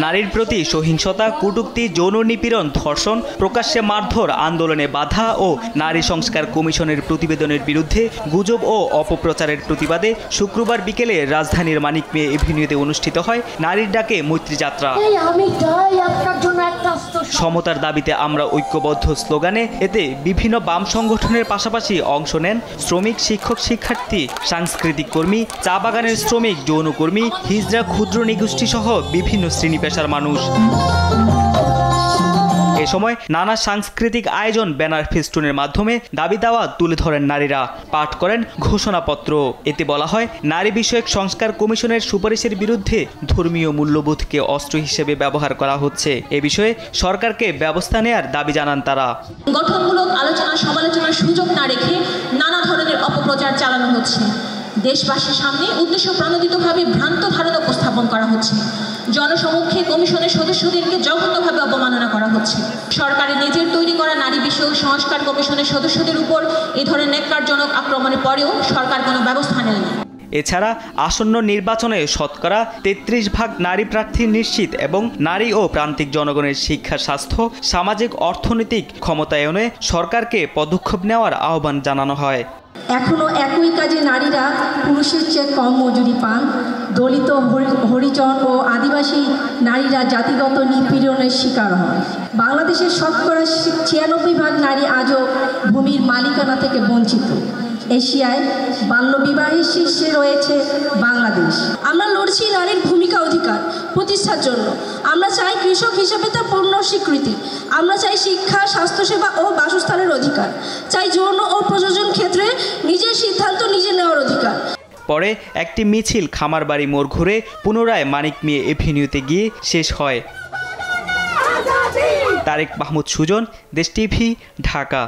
নারীর প্রতি সহিংসতা, কটূক্তি, যৌন নিপীড়ন, ধর্ষণ, প্রকাশ্যে মারধর, আন্দোলনে বাধা ও নারী সংস্কার কমিশনের প্রতিবেদনের বিরুদ্ধে গুজব ও অপপ্রচারের প্রতিবাদে শুক্রবার বিকেলে রাজধানীর মানিক মিয়া এভিনিউতে অনুষ্ঠিত হয় নারীর ডাকে মৈত্রী যাত্রা। সমতার দাবিতে আমরা ঐক্যবদ্ধ স্লোগানে এতে বিভিন্ন বাম সংগঠনের পাশাপাশি অংশ নেন শ্রমিক, শিক্ষক, শিক্ষার্থী, সাংস্কৃতিক কর্মী, চা বাগানের শ্রমিক, যৌনকর্মী, হিজড়া, ক্ষুদ্র নিগোষ্ঠী সহ বিভিন্ন শ্রেণী পেশার মানুষ। এ সময় নানা সাংস্কৃতিক আয়োজন, ব্যানার, ফেস্টুনের মাধ্যমে দাবি দাওয়া তুলে ধরেন নারীরা, পাঠ করেন ঘোষণাপত্র। এতে বলা হয়, নারী বিষয়ক সংস্কার কমিশনের সুপারিশের বিরুদ্ধে ধর্মীয় মূল্যবোধকে অস্ত্র হিসেবে ব্যবহার করা হচ্ছে। এ বিষয়ে সরকারকে ব্যবস্থা নেয়ার দাবি জানান তারা। গঠনমূলক আলোচনা সমালোচনার সুযোগ না রেখে নানা ধরনের অপপ্রচার চালানো হচ্ছে। দেশবাসীর সামনে উদ্দেশ্য প্রণোদিতভাবে ভ্রান্ত ধারণা উপস্থাপন করা হচ্ছে। জনসমক্ষে কমিশনের সদস্যদেরকে জঘন্যভাবে অবমাননা করা হচ্ছে। সরকারের নিজের তৈরি করা নারী বিষয়ক সংস্কার কমিশনের সদস্যদের উপর এ ধরনের ন্যাক্কারজনক আক্রমণের পরেও সরকার কোনো ব্যবস্থা নেয়নি। এছাড়া আসন্ন নির্বাচনে শতকরা 33% নারী প্রার্থী নিশ্চিত এবং নারী ও প্রান্তিক জনগণের শিক্ষা, স্বাস্থ্য, সামাজিক অর্থনৈতিক ক্ষমতায়নে সরকারকে পদক্ষেপ নেওয়ার আহ্বান জানানো হয়। এখনও একই কাজে নারীরা পুরুষের চেয়ে কম মজুরি পান। দলিত, হরিজন ও আদিবাসী নারীরা জাতিগত নিপীড়নের শিকার হন। বাংলাদেশের শতকরা 96% নারী আজও ভূমির মালিকানা থেকে বঞ্চিত। এশিয়ায় বাল্যবিবাহের শীর্ষে রয়েছে বাংলাদেশ। আমরা লড়ছি নারীর ভূমিকা অধিকার প্রতিষ্ঠার জন্য। আমরা চাই কৃষক হিসেবে তার পূর্ণ স্বীকৃতি। আমরা চাই শিক্ষা, স্বাস্থ্যসেবা ও বাসস্থানের অধিকার। চাই যৌন ও প্রযোজন ক্ষেত্রে নিজের সিদ্ধান্ত নিজে নেওয়ার অধিকার। পরে একটি মিছিল খামারবাড়ি মোড় ঘুরে পুনরায় মানিক মিয়া এভিনিউতে গিয়ে শেষ হয়। তারেক মাহমুদ সুজন, দেশ টিভি, ঢাকা।